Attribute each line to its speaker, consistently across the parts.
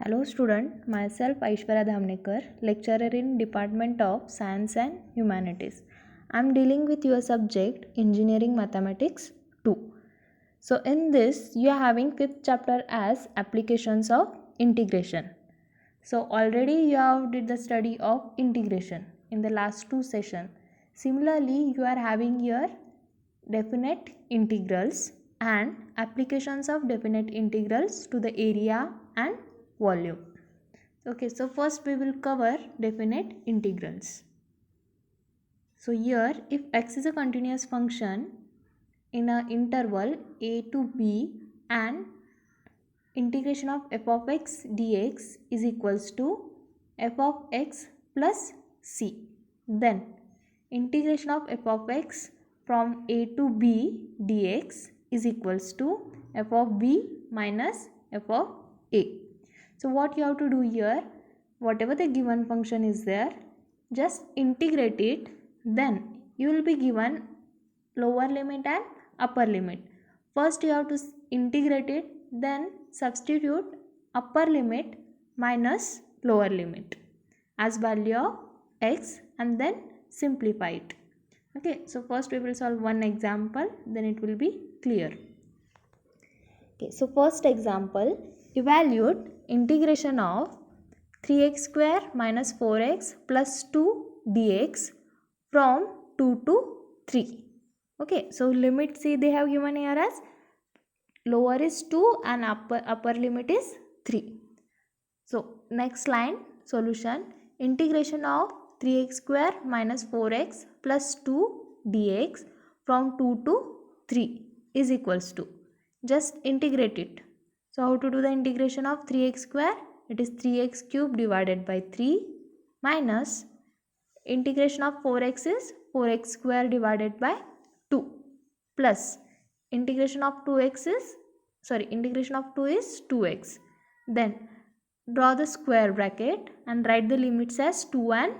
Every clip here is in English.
Speaker 1: Hello student, myself Aishwarya Dhamnekar, lecturer in Department of Science and Humanities. I am dealing with your subject Engineering Mathematics 2. So in this you are having 5th chapter as Applications of Integration. So already you have did the study of integration in the last two sessions. Similarly you are having here definite integrals and applications of definite integrals to the area and volume. Okay, so first we will cover definite integrals. So here if x is a continuous function in an interval a to b and integration of f of x dx is equals to f of x plus c, then integration of f of x from a to b dx is equals to f of b minus f of a. So what you have to do here, whatever the given function is there, just integrate it, then you will be given lower limit and upper limit. First you have to integrate it, then substitute upper limit minus lower limit as value of x and then simplify it. Okay, so first we will solve one example, then it will be clear. Okay, so first example, evaluate integration of 3x square minus 4x plus 2 dx from 2 to 3. Okay, so limit see they have given here as lower is 2 and upper limit is 3. So next line solution, integration of 3x square minus 4x plus 2 dx from 2 to 3 is equals to, just integrate it. So how to do the integration of 3x square? It is 3x cube divided by 3 minus integration of 4x is 4x square divided by 2 plus integration of 2x is integration of 2 is 2x. Then draw the square bracket and write the limits as 2 and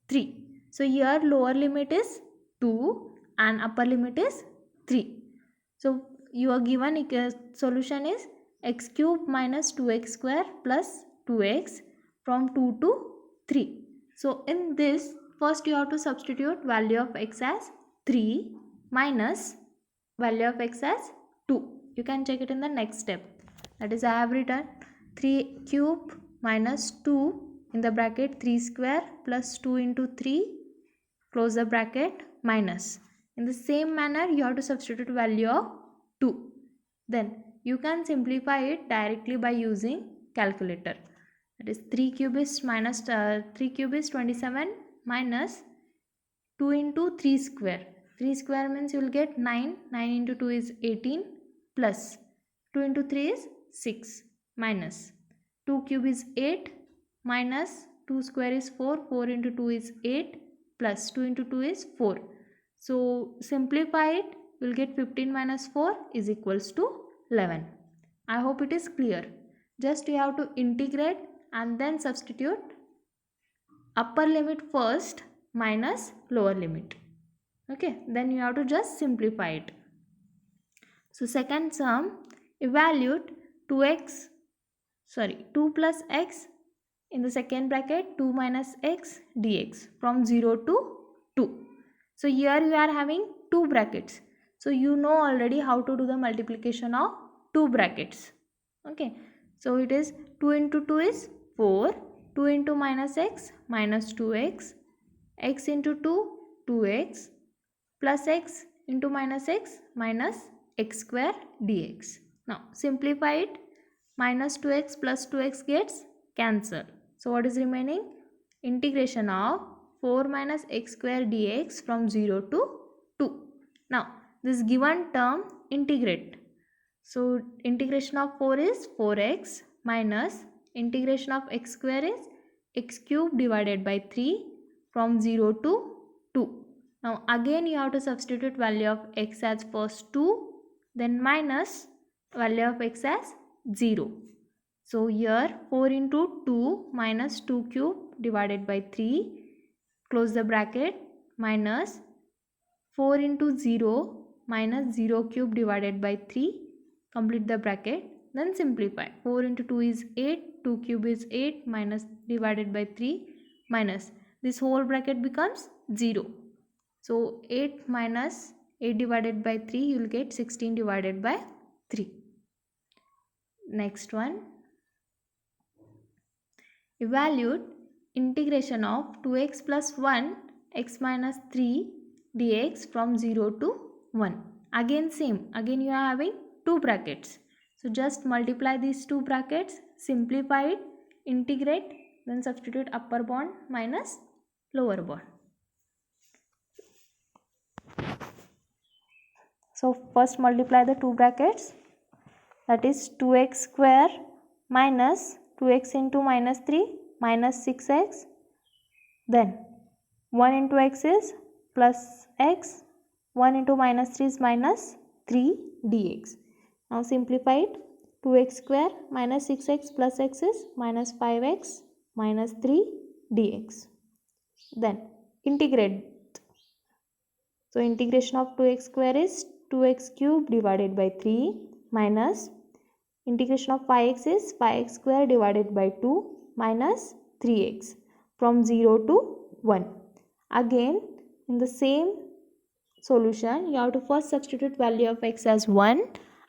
Speaker 1: 3. So here lower limit is 2 and upper limit is 3. So your given solution is x cube minus 2x square plus 2x from 2 to 3. So in this first you have to substitute value of x as 3 minus value of x as 2. You can check it in the next step. That is I have written 3 cube minus 2 in the bracket 3 square plus 2 into 3 close the bracket minus. In the same manner you have to substitute value of 2. Then you can simplify it directly by using calculator. That is 3 cube is 27 minus 2 into 3 square. 3 square means you will get 9. 9 into 2 is 18 plus 2 into 3 is 6 minus 2 cube is 8 minus 2 square is 4. 4 into 2 is 8 plus 2 into 2 is 4. So simplify it, you will get 15 minus 4 is equals to 11. I hope it is clear. Just you have to integrate and then substitute upper limit first minus lower limit. Okay, then you have to just simplify it. So second sum, evaluate 2 plus x in the second bracket 2 minus x dx from 0 to 2. So here you are having two brackets. So you know already how to do the multiplication of two brackets. Okay, so it is 2 into 2 is 4, 2 into minus x minus 2x, x into 2 2x plus x into minus x minus x square dx. Now simplify it, minus 2x plus 2x gets cancelled. So what is remaining? Integration of 4 minus x square dx from 0 to 2. Now this given term integrate. So integration of 4 is 4x minus integration of x square is x cube divided by 3 from 0 to 2. Now again you have to substitute value of x as first 2, then minus value of x as 0. So here 4 into 2 minus 2 cube divided by 3, close the bracket, minus 4 into 0 minus 0 cube divided by 3, complete the bracket, then simplify. 4 into 2 is 8 2 cube is 8 minus divided by 3 minus this whole bracket becomes 0. So 8 minus 8 divided by 3, you will get 16 divided by 3. Next one, evaluate integration of 2x plus 1 x minus 3 dx from 0 to 1. Again same, again you are having two brackets. So just multiply these two brackets, simplify it, integrate, then substitute upper bound minus lower bound. So first multiply the two brackets, that is 2x square minus 2x into minus 3 minus 6x, then 1 into x is plus x, 1 into minus 3 is minus 3 dx. Now simplify it, 2x square minus 6x plus x is minus 5x minus 3 dx. Then integrate. So integration of 2x square is 2x cube divided by 3 minus integration of 5x is 5x square divided by 2 minus 3x from 0 to 1. Again in the same solution you have to first substitute value of x as 1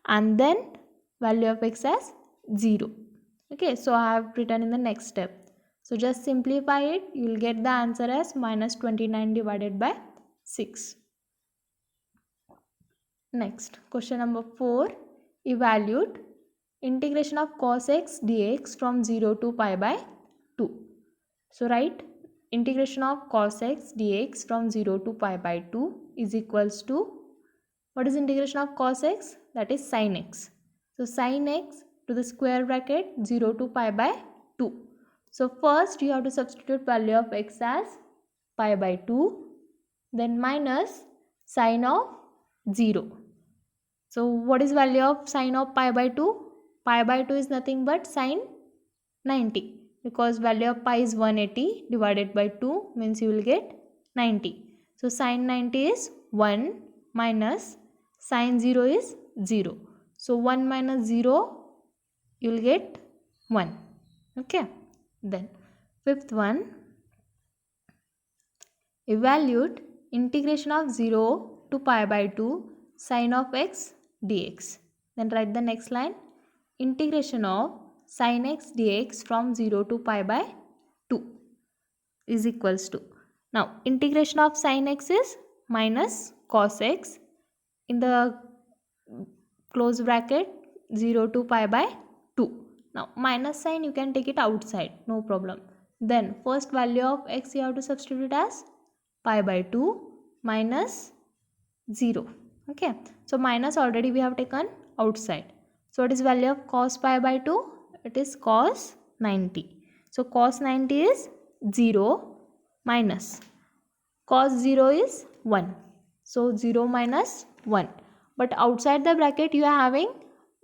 Speaker 1: and then value of x as 0. Okay, so I have written in the next step. So just simplify it, you will get the answer as minus 29 divided by 6. Next, question number 4, evaluate integration of cos x dx from 0 to pi by 2. So write integration of cos x dx from 0 to pi by 2 is equals to, what is integration of cos x? That is sin x. So sin x to the square bracket 0 to pi by 2. So first you have to substitute value of x as pi by 2, then minus sin of 0. So what is value of sin of pi by 2? Pi by 2 is nothing but sin 90, because value of pi is 180 divided by 2 means you will get 90. So sin 90 is 1 minus sin 0 is 0. So 1 minus 0 you will get 1. Okay. Then fifth one, evaluate integration of 0 to pi by 2 sin of x dx. Then write the next line, integration of sin x dx from 0 to pi by 2 is equals to, now integration of sin x is minus cos x in the close bracket 0 to pi by 2. Now minus sign you can take it outside, no problem. Then first value of x you have to substitute as pi by 2 minus 0. Okay, so minus already we have taken outside. So what is value of cos pi by 2? It is cos 90. So cos 90 is 0 minus cos 0 is 1. So 0 minus 1. But outside the bracket you are having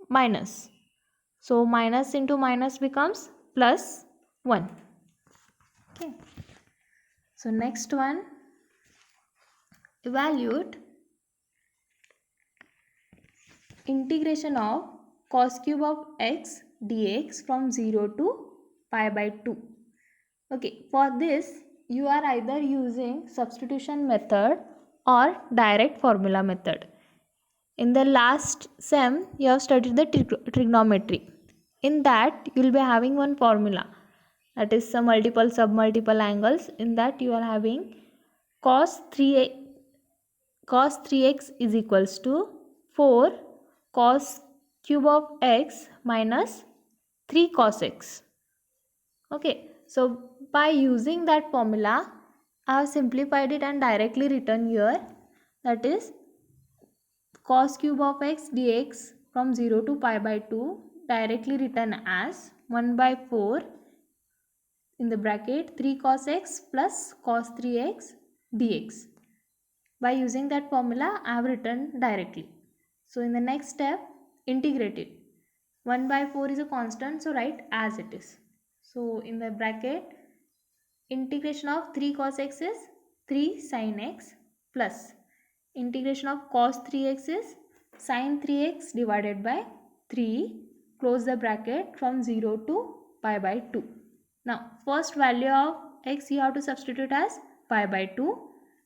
Speaker 1: minus. So minus into minus becomes plus 1. Okay. So next one, evaluate integration of cos cube of x dx from 0 to pi by 2. Okay, for this you are either using substitution method or direct formula method. In the last sem you have studied the trigonometry. In that you will be having one formula, that is some multiple submultiple angles. In that you are having cos 3x is equals to 4 cos cube of x minus 3 cos x. Okay, so by using that formula I have simplified it and directly written here, that is cos cube of x dx from 0 to pi by 2 directly written as 1 by 4 in the bracket 3 cos x plus cos 3x dx. By using that formula I have written directly. So in the next step, integrate it. 1 by 4 is a constant, so write as it is. So in the bracket, integration of 3 cos x is 3 sin x plus integration of cos 3x is sin 3x divided by 3, close the bracket, from 0 to pi by 2. Now first value of x you have to substitute as pi by 2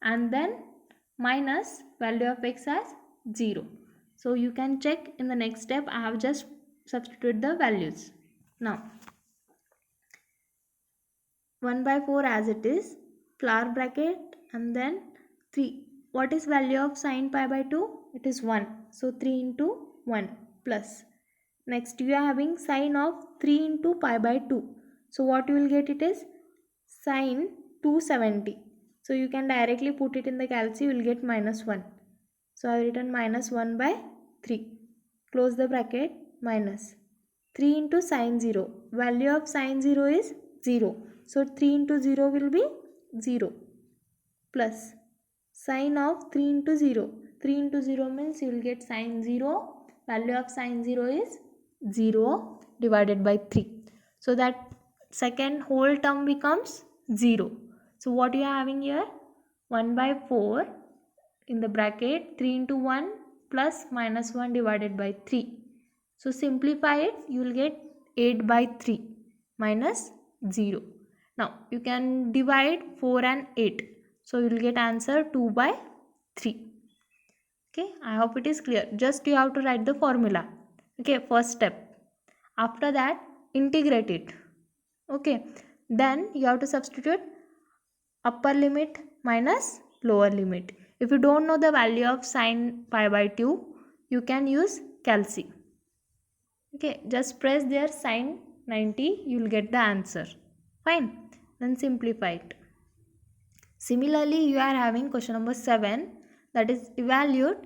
Speaker 1: and then minus value of x as 0. So you can check in the next step. I have just substituted the values. Now 1 by 4 as it is, flower bracket and then 3. What is value of sin pi by 2? It is 1. So 3 into 1 plus. Next you are having sine of 3 into pi by 2. So what you will get, it is sine 270. So you can directly put it in the calci, you will get minus 1. So I have written minus 1 by 3. Close the bracket, minus 3 into sine 0. Value of sine 0 is 0. So 3 into 0 will be 0 plus sine of 3 into 0. 3 into 0 means you will get sine 0. Value of sine 0 is 0 divided by 3. So that second whole term becomes 0. So what you are having here? 1 by 4 in the bracket 3 into 1 plus minus 1 divided by 3. So simplify it, you will get 8 by 3 minus 0. Now you can divide 4 and 8. So you will get answer 2 by 3. Okay, I hope it is clear. Just you have to write the formula. Okay, first step. After that, integrate it. Okay, then you have to substitute upper limit minus lower limit. If you don't know the value of sine pi by 2, you can use calci. Okay, just press there sine 90, you will get the answer. Fine, then simplify it. Similarly, you are having question number 7, that is evaluate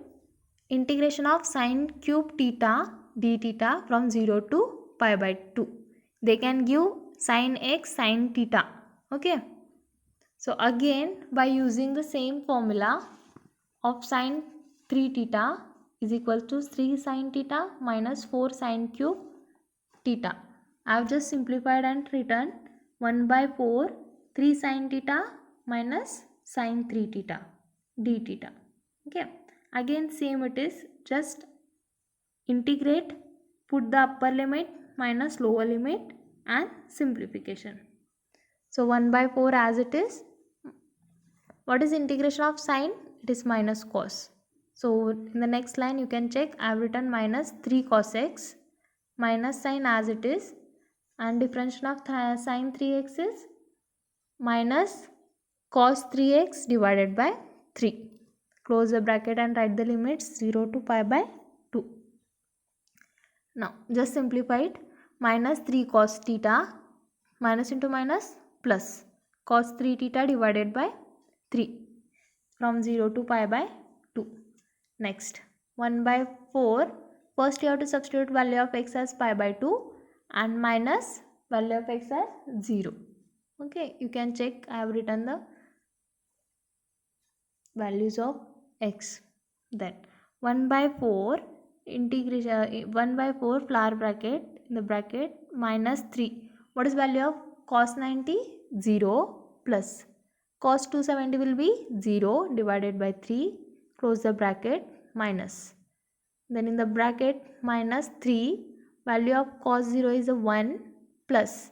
Speaker 1: integration of sine cube theta d theta from 0 to pi by 2. They can give sine x sine theta. Okay. So again, by using the same formula of sine 3 theta is equal to 3 sine theta minus 4 sine cube theta. I have just simplified and written 1 by 4 3 sine theta minus sine 3 theta d theta. Okay. Again same it is, just integrate, put the upper limit minus lower limit and simplification. So 1 by 4 as it is. What is integration of sine? It is minus cos. So in the next line you can check, I have written minus 3 cos x minus sine as it is, and differentiation of sine 3x is minus cos 3x divided by 3. Close the bracket and write the limits 0 to pi by 2. Now just simplify it. Minus 3 cos theta, minus into minus plus cos 3 theta divided by 3 from 0 to pi by 2. Next 1 by 4. First you have to substitute value of x as pi by 2 and minus value of x as 0. Okay, you can check, I have written the values of x. Then 1 by 4 integration 1 by 4 flower bracket in the bracket minus 3. What is value of cos 90? 0 plus cos 270 will be 0 divided by 3. Close the bracket, minus. Then in the bracket minus 3, value of cos 0 is a 1 plus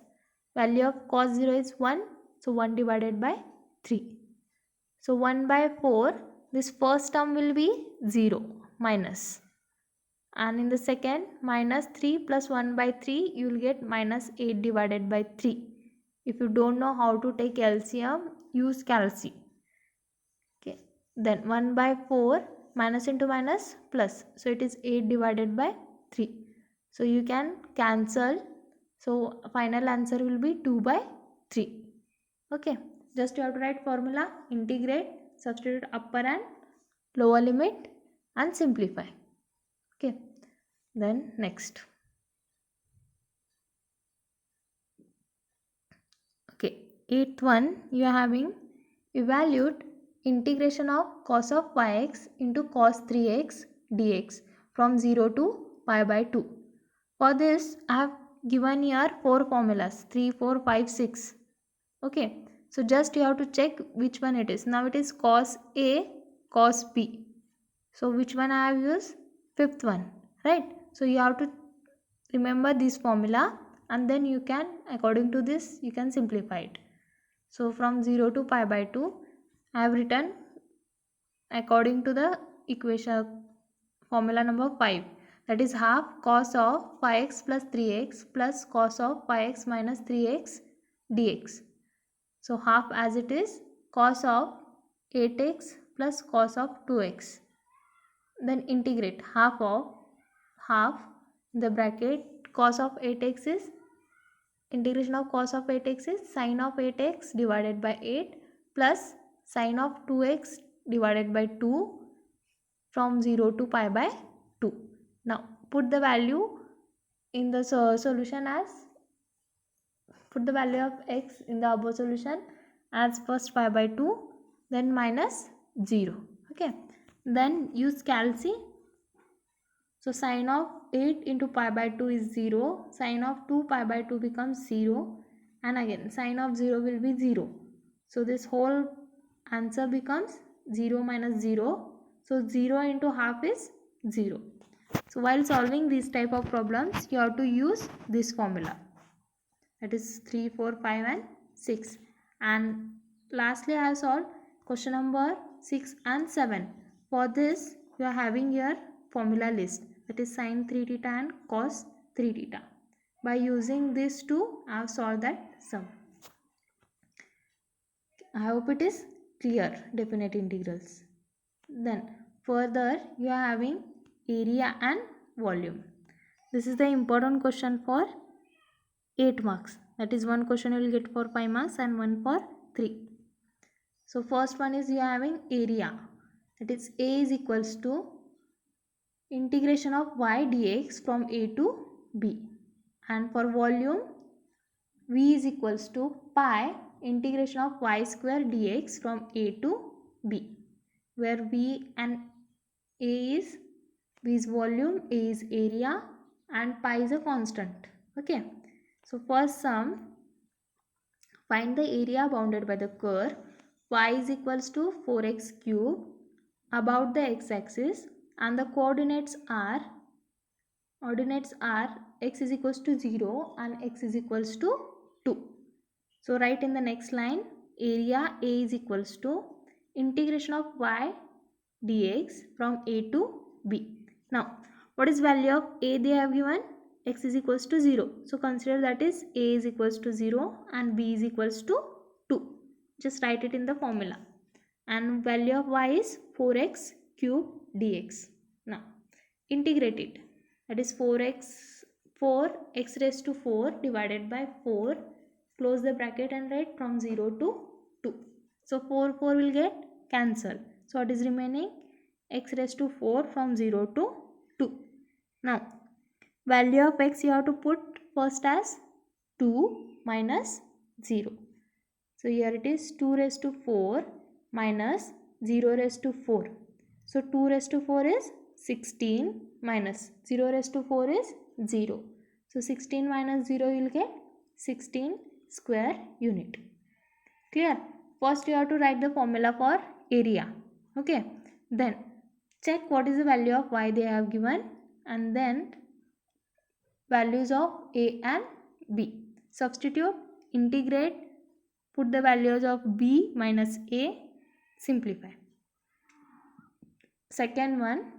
Speaker 1: value of cos 0 is 1. So 1 divided by 3. So 1 by 4, this first term will be 0 minus. And in the second, minus 3 plus 1 by 3, you will get minus 8 divided by 3. If you don't know how to take LCM, use calci. Okay. Then 1 by 4, minus into minus plus. So it is 8 divided by 3. So you can cancel. So final answer will be 2 by 3. Okay. Just you have to write formula, integrate, substitute upper and lower limit and simplify. Okay. Then next. Okay. 8th one, you are having evaluate integration of cos of yx into cos 3x dx from 0 to pi by 2. For this, I have given here 4 formulas, 3, 4, 5, 6. Okay. So just you have to check which one it is. Now it is cos A, cos B. So which one I have used? 5th one, right? So you have to remember this formula and then you can, according to this, you can simplify it. So from 0 to pi by 2, I have written according to the equation formula number 5, that is half cos of 5x plus 3x plus cos of 5x minus 3x dx. So half as it is cos of 8x plus cos of 2x. Then integrate half in the bracket cos of 8x is, integration of cos of 8x is sin of 8x divided by 8 plus sin of 2x divided by 2 from 0 to pi by 2. Now put the value in the solution as, put the value of x in the above solution as first pi by 2, then minus 0. Okay, then use calci. So sin of 8 into pi by 2 is 0, sin of 2 pi by 2 becomes 0, and again sin of 0 will be 0. So this whole answer becomes 0 minus 0. So 0 into half is 0. So while solving these type of problems, you have to use this formula, that is 3, 4, 5 and 6. And lastly I have solved question number 6 and 7. For this you are having your formula list, that is sin 3 theta and cos 3 theta. By using these two, I have solved that sum. I hope it is clear, definite integrals. Then further you are having area and volume. This is the important question for 8 marks. That is one question you will get for 5 marks and one for 3. So first one is you are having area. That is A is equals to integration of y dx from A to B. And for volume, V is equals to pi integration of y square dx from A to B, where V and A is, V is volume, A is area, and pi is a constant. Okay. So first sum, find the area bounded by the curve y is equals to 4x cube about the x-axis, and the coordinates are x is equals to 0 and x is equals to 2. So write in the next line, area A is equals to integration of y dx from A to B. Now what is value of A they have given? X is equals to 0. So consider that is A is equals to 0 and B is equals to 2. Just write it in the formula. And value of y is 4x cube dx. Now integrate it. That is 4x raised to 4 divided by 4. Close the bracket and write from 0 to 2. So 4 will get cancelled. So what is remaining? X raised to 4 from 0 to 2. Now value of x you have to put first as 2 minus 0. So here it is 2 raised to 4 minus 0 raised to 4. So 2 raised to 4 is 16 minus 0 raised to 4 is 0. So 16 minus 0 you will get 16 square unit. Clear? First you have to write the formula for area. Okay. Then check what is the value of y they have given, and then values of A and B. Substitute, integrate, put the values of B minus A, simplify. Second one,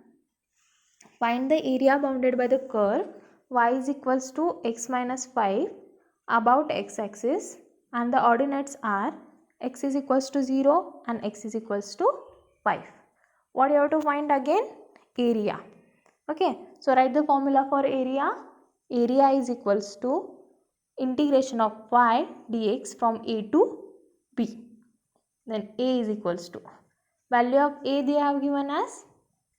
Speaker 1: find the area bounded by the curve y is equals to x minus 5 about x-axis, and the ordinates are x is equals to 0 and x is equals to 5. What you have to find again? Area. Okay, so write the formula for area. Area is equals to integration of y dx from A to B. Then A is equals to, value of A they have given as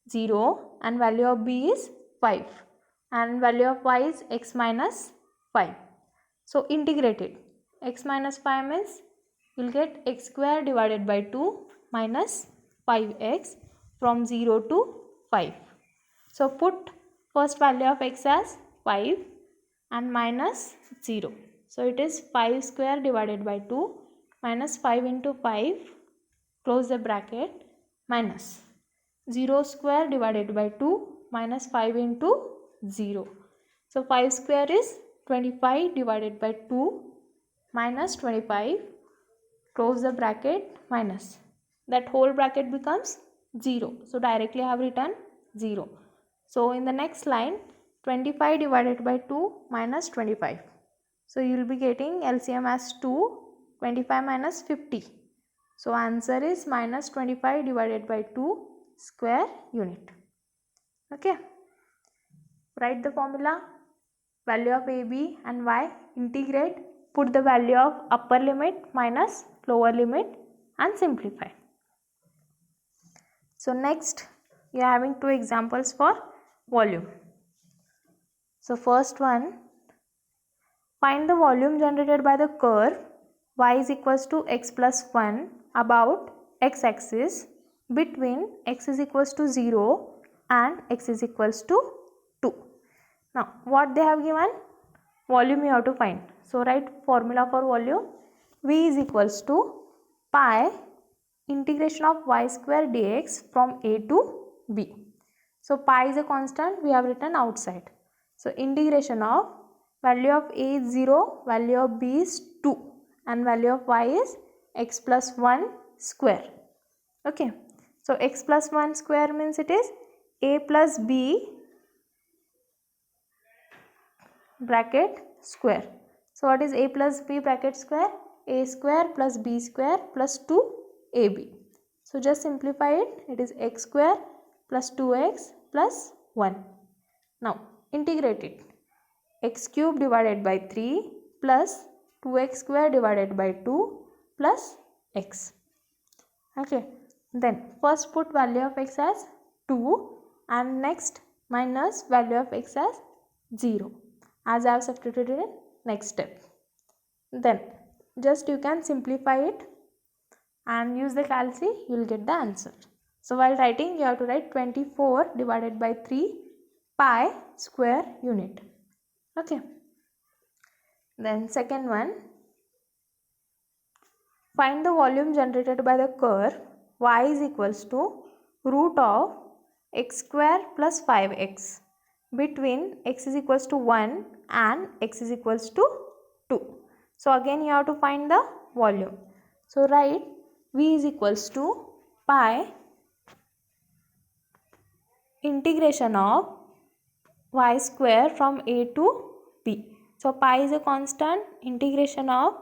Speaker 1: 0 and value of B is 5 and value of y is x minus 5. So integrate it. X minus 5 means you will get x square divided by 2 minus 5x from 0 to 5. So put first value of x as 5 and minus 0. So it is 5 square divided by 2 minus 5 into 5, close the bracket, minus 0 square divided by 2 minus 5 into 0. So 5 square is 25 divided by 2 minus 25, close the bracket, minus. That whole bracket becomes 0. So directly I have written 0. So in the next line, 25 divided by 2 minus 25. So you will be getting LCM as 2, 25 minus 50. So answer is minus 25 divided by 2 square unit. Okay. Write the formula, value of a, b and y, integrate, put the value of upper limit minus lower limit and simplify. So next you are having two examples for volume. So first one, find the volume generated by the curve y is equals to x plus 1 about x axis between x is equals to 0 and x is equals to 2. Now what they have given? Volume you have to find. So write formula for volume. V is equals to pi integration of y square dx from a to b. So pi is a constant, we have written outside. So integration of value of a is 0, value of b is 2 and value of y is x plus 1 square. Okay. So x plus 1 square means it is a plus b bracket square. So what is a plus b bracket square? A square plus b square plus 2ab. So just simplify it. It is x square plus 2x plus 1. Now integrate it. X cube divided by 3 plus 2x square divided by 2 plus x. Okay. Then first put value of x as 2 and next minus value of x as 0. As I have substituted in next step. Then just you can simplify it and use the calci, you will get the answer. So while writing you have to write 24 divided by 3 pi square unit. Okay. Then second one, find the volume generated by the curve y is equals to root of x square plus 5x between x is equals to 1 and x is equals to 2. So again you have to find the volume. So write v is equals to pi integration of y square from a to b. So pi is a constant, integration of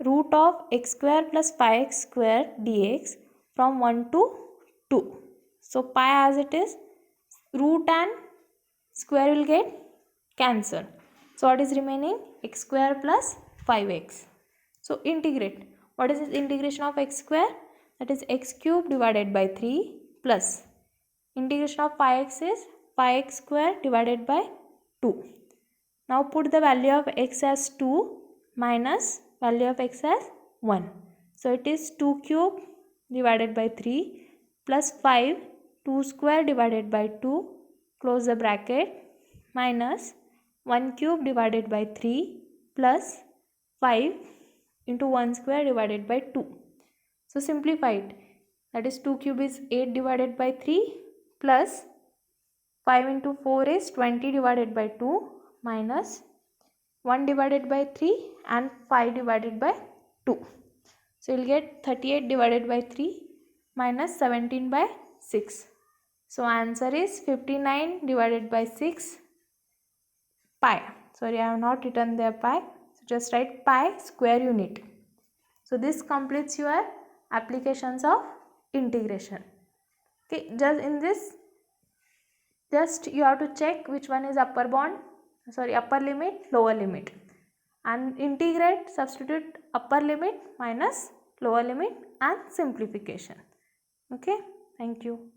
Speaker 1: root of x square plus 5x square dx from 1 to 2. So pi as it is, root and square will get cancelled. So what is remaining? X square plus 5x. So integrate. What is this integration of x square? That is x cube divided by 3 plus integration of 5x is 5x square divided by 2. Now put the value of x as 2 minus value of x as 1. So it is 2 cube divided by 3 plus 5, 2 square divided by 2, close the bracket, minus 1 cube divided by 3 plus 5 into 1 square divided by 2. So simplify it. That is 2 cube is 8 divided by 3 plus 5 into 4 is 20 divided by 2 minus 1 divided by 3 and 5 divided by 2. So you will get 38 divided by 3 minus 17 by 6. So answer is 59 divided by 6 pi. Sorry, I have not written there pi. So just write pi square unit. So this completes your applications of integration. Okay, just in this, just you have to check which one is upper limit, lower limit, and integrate, substitute upper limit minus lower limit and simplification. Okay, thank you.